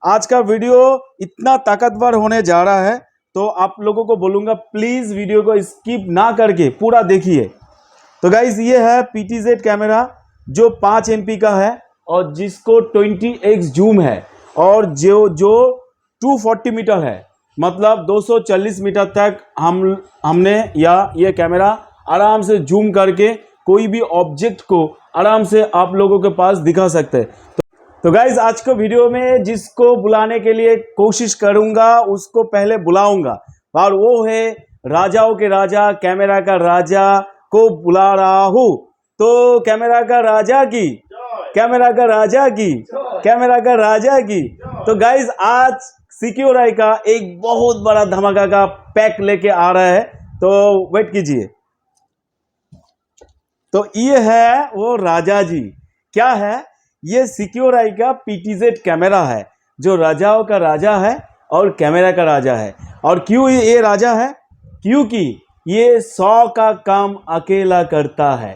आज का वीडियो इतना ताकतवर होने जा रहा है, तो आप लोगों को बोलूँगा प्लीज़ वीडियो को स्किप ना करके पूरा देखिए। तो गाइज ये है PTZ कैमरा जो 5 MP का है और जिसको 20x जूम है और जो 240 मीटर है, मतलब 240 मीटर तक हमने ये कैमरा आराम से जूम करके कोई भी ऑब्जेक्ट को आराम से आप लोगों के पास दिखा सकते हैं। तो गाइज आज को वीडियो में जिसको बुलाने के लिए कोशिश करूंगा उसको पहले बुलाऊंगा, और वो है राजाओं के राजा, कैमरा का राजा को बुला रहा हूँ। तो कैमरा का राजा की, कैमरा का राजा की, कैमरा का राजा की। तो गाइज आज सिक्योराई का एक बहुत बड़ा धमाका का पैक लेके आ रहा है, तो वेट कीजिए। तो ये है वो राजा जी। क्या है ये? सिक्योराई का PTZ कैमरा है जो राजाओं का राजा है और कैमरा का राजा है। और क्यों ये राजा है? क्योंकि ये 100 का काम अकेला करता है।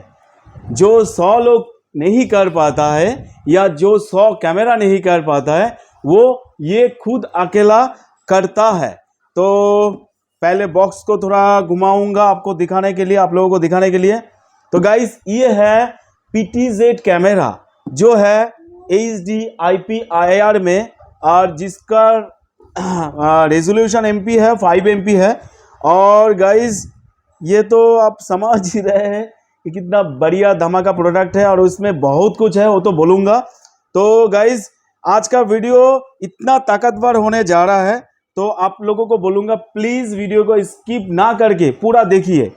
जो 100 लोग नहीं कर पाता है या जो 100 कैमरा नहीं कर पाता है, वो ये खुद अकेला करता है। तो पहले बॉक्स को थोड़ा घुमाऊंगा आपको दिखाने के लिए, आप लोगों को दिखाने के लिए। तो गाइस ये है PTZ कैमरा जो है HD IP IR में, और जिसका रेजोल्यूशन MP है 5 MP है। और गाइस ये तो आप समझ ही रहे हैं कि कितना बढ़िया धमाका प्रोडक्ट है, और उसमें बहुत कुछ है, वो तो बोलूँगा। तो गाइस आज का वीडियो इतना ताकतवर होने जा रहा है, तो आप लोगों को बोलूँगा प्लीज़ वीडियो को स्किप ना करके पूरा देखिए।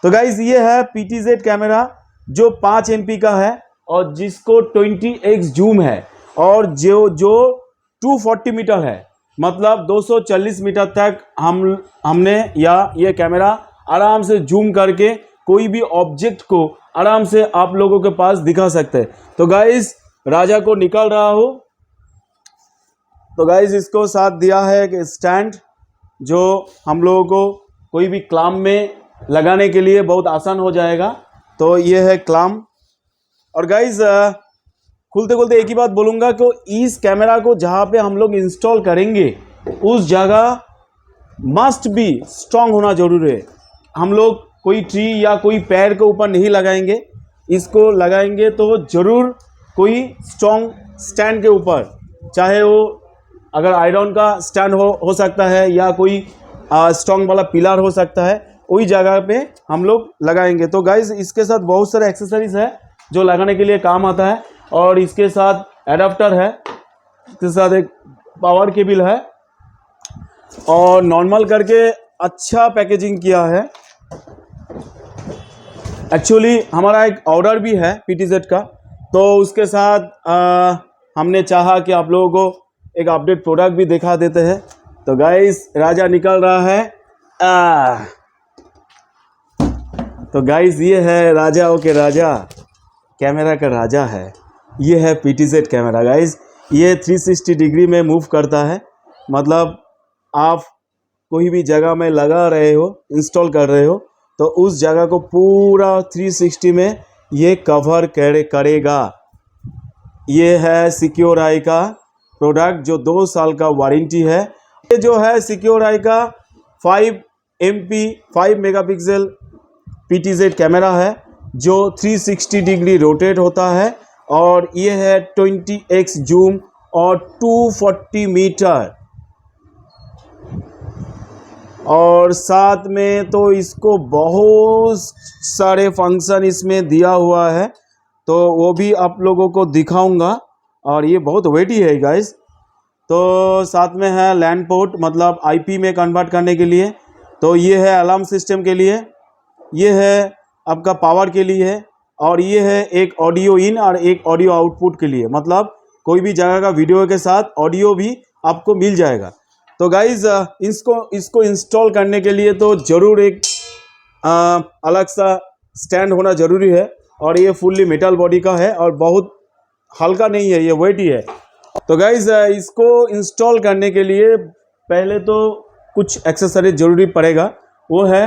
तो गाइस ये है PTZ कैमरा जो 5 MP का है और जिसको 20x जूम है और जो 240 मीटर है, मतलब 240 मीटर तक हमने ये कैमरा आराम से जूम करके कोई भी ऑब्जेक्ट को आराम से आप लोगों के पास दिखा सकते हैं। तो गाइस राजा को निकाल रहा हूँ। तो गाइस इसको साथ दिया है एक स्टैंड जो हम लोगों को कोई भी क्लाम में लगाने के लिए बहुत आसान हो जाएगा। तो ये है क्लाम। और गाइस खुलते खुलते एक ही बात बोलूँगा कि इस कैमरा को जहाँ पे हम लोग इंस्टॉल करेंगे उस जगह मस्ट बी स्ट्रॉन्ग होना जरूरी है। हम लोग कोई ट्री या कोई पेड़ के ऊपर नहीं लगाएंगे, इसको लगाएंगे तो ज़रूर कोई स्ट्रॉन्ग स्टैंड के ऊपर, चाहे वो अगर आयरन का स्टैंड हो सकता है या कोई स्ट्रॉन्ग वाला पिलर हो सकता है, वही जगह पे हम लोग लगाएंगे। तो गाइस इसके साथ बहुत सारे एक्सेसरीज है जो लगाने के लिए काम आता है, और इसके साथ एडाप्टर है, इसके साथ एक पावर केबल है, और नॉर्मल करके अच्छा पैकेजिंग किया है। एक्चुअली हमारा एक ऑर्डर भी है PTZ का, तो उसके साथ हमने चाहा कि आप लोगों को एक अपडेट प्रोडक्ट भी दिखा देते हैं। तो गाइस राजा निकल रहा है। तो गाइस ये है राजाओं के राजा, कैमरा का राजा है। ये है PTZ कैमरा गाइस। ये 360 डिग्री में मूव करता है, मतलब आप कोई भी जगह में लगा रहे हो, इंस्टॉल कर रहे हो, तो उस जगह को पूरा 360 में ये कवर करेगा। ये है सिक्योराई का प्रोडक्ट जो 2 साल का वारंटी है। ये जो है सिक्योराई का 5 MP 5 मेगापिक्सल PTZ कैमरा है जो 360 डिग्री रोटेट होता है, और ये है 20x जूम और 240 मीटर। और साथ में तो इसको बहुत सारे फंक्शन इसमें दिया हुआ है, तो वो भी आप लोगों को दिखाऊंगा। और ये बहुत वेटी है गाइस। तो साथ में है लैंड पोर्ट, मतलब IP में कन्वर्ट करने के लिए। तो ये है अलार्म सिस्टम के लिए, ये है आपका पावर के लिए है, और ये है एक ऑडियो इन और एक ऑडियो आउटपुट के लिए, मतलब कोई भी जगह का वीडियो के साथ ऑडियो भी आपको मिल जाएगा। तो गाइज इसको इंस्टॉल करने के लिए तो ज़रूर एक अलग सा स्टैंड होना ज़रूरी है, और ये फुल्ली मेटल बॉडी का है और बहुत हल्का नहीं है, ये वेट ही है। तो गाइज इसको इंस्टॉल करने के लिए पहले तो कुछ एक्सेसरीज ज़रूरी पड़ेगा। वो है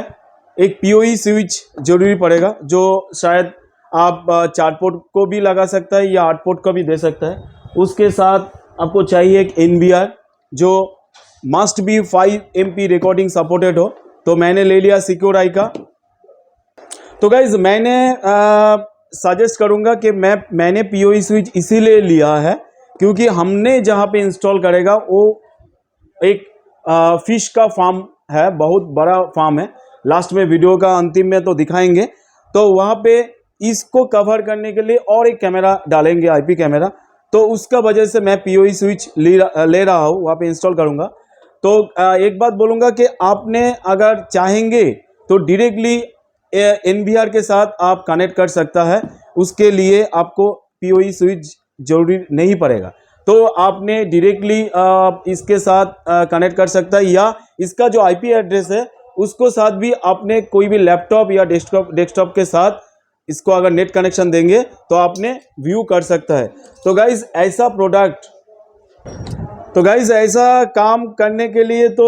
एक PoE स्विच ज़रूरी पड़ेगा, जो शायद आप 4 पोर्ट को भी लगा सकता है या 8 पोर्ट का भी दे सकता है। उसके साथ आपको चाहिए एक NVR जो must be 5 MP recording supported हो, तो मैंने ले लिया सिक्योराई का। तो गाइज मैंने सजेस्ट करूंगा कि मैंने PoE स्विच इसीलिए लिया है क्योंकि हमने जहाँ पे इंस्टॉल करेगा वो एक फिश का फार्म है, बहुत बड़ा फार्म है। लास्ट में वीडियो का अंतिम में तो दिखाएंगे। तो वहाँ पे इसको कवर करने के लिए और एक कैमरा डालेंगे, IP कैमरा। तो उसका वजह से मैं PoE स्विच ले रहा हूँ, वहाँ पे इंस्टॉल करूँगा। तो एक बात बोलूँगा कि आपने अगर चाहेंगे तो डायरेक्टली NVR के साथ आप कनेक्ट कर सकता है, उसके लिए आपको PoE स्विच जरूरी नहीं पड़ेगा। तो आपने डायरेक्टली इसके साथ कनेक्ट कर सकता है, या इसका जो IP एड्रेस है उसको साथ भी आपने कोई भी लैपटॉप या डेस्कटॉप के साथ इसको अगर नेट कनेक्शन देंगे तो आपने व्यू कर सकता है। तो गाइज ऐसा काम करने के लिए तो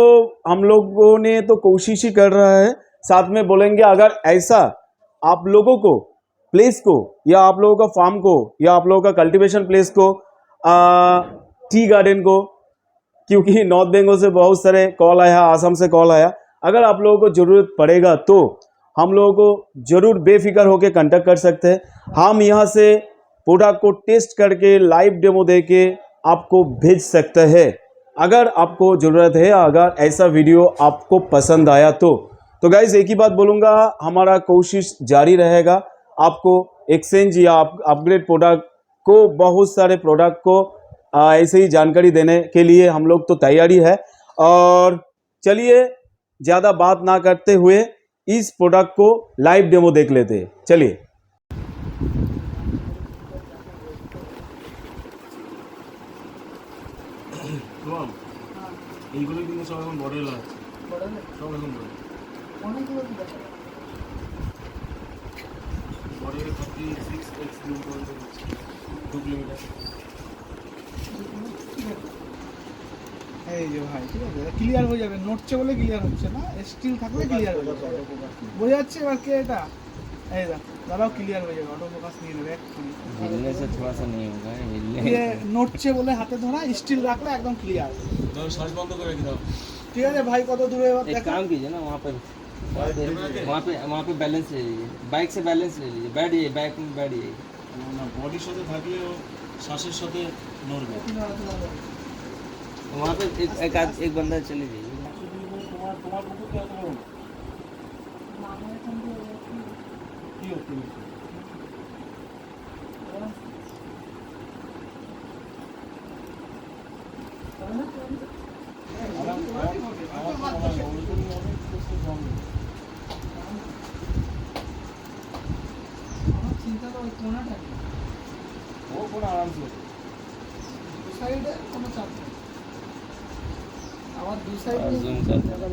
हम लोगों ने तो कोशिश ही कर रहा है। साथ में बोलेंगे अगर ऐसा आप लोगों को प्लेस को या आप लोगों का फार्म को या आप लोगों का कल्टीवेशन प्लेस को टी गार्डन को, क्योंकि नॉर्थ बंगाल से बहुत सारे कॉल आया, आसाम से कॉल आया, अगर आप लोगों को ज़रूरत पड़ेगा तो हम लोगों को ज़रूर बेफिक्र होकर कांटेक्ट कर सकते हैं। हम यहाँ से प्रोडक्ट को टेस्ट करके लाइव डेमो दे के आपको भेज सकते हैं अगर आपको ज़रूरत है, अगर ऐसा वीडियो आपको पसंद आया तो गाइज एक ही बात बोलूँगा, हमारा कोशिश जारी रहेगा आपको एक्सचेंज या अपग्रेड प्रोडक्ट को, बहुत सारे प्रोडक्ट को ऐसे ही जानकारी देने के लिए हम लोग तो तैयारी है। और चलिए ज़्यादा बात ना करते हुए इस प्रोडक्ट को लाइव डेमो देख लेते हैं। चलिए এইগুলো কিন্তু সব এখন মডেল আছে, সব এখন মডেল 36x 2 কিলোমিটার। এই যে ভাই ঠিক আছে, ক্লিয়ার হয়ে যাবে। নড়ছে বলে ক্লিয়ার হচ্ছে না, স্টিল থাকলে ক্লিয়ার হয়ে যাবে। বোঝা যাচ্ছে এবার কে এটা? এই দাঁড়াও, ক্লিয়ার হয়ে যাবে, অটো ফোকাস নিয়ে নেবে এক্ষুনি। हिलने से थोड़ा सा नहीं होगा, हिलने ये নড়ছে বলে হাতে ধরা, স্টিল রাখলে একদম ক্লিয়ার। দাও শ্বাস বন্ধ করে রেখে দাও। ঠিক আছে ভাই, কত দূরে এবার एक দেখো। काम कीजिए ना, वहाँ पे बैलेंस ले लीजिए, बाइक से बैलेंस ले लीजिए, बैठिए, बाइक में बैठिए। না বডির সাথে থাকলে ও শ্বাসের সাথে নড়বে। वहाँ पे एक बंदा चले जाइए। তোমার বুকু কি এত বড় না? কি হচ্ছে? চিন্তা তো ওই কোনাটা নেই, ও কোন আরামসে দু সাইডে কোনো চাপ নেই। আবার দু और zoom कर সাইডে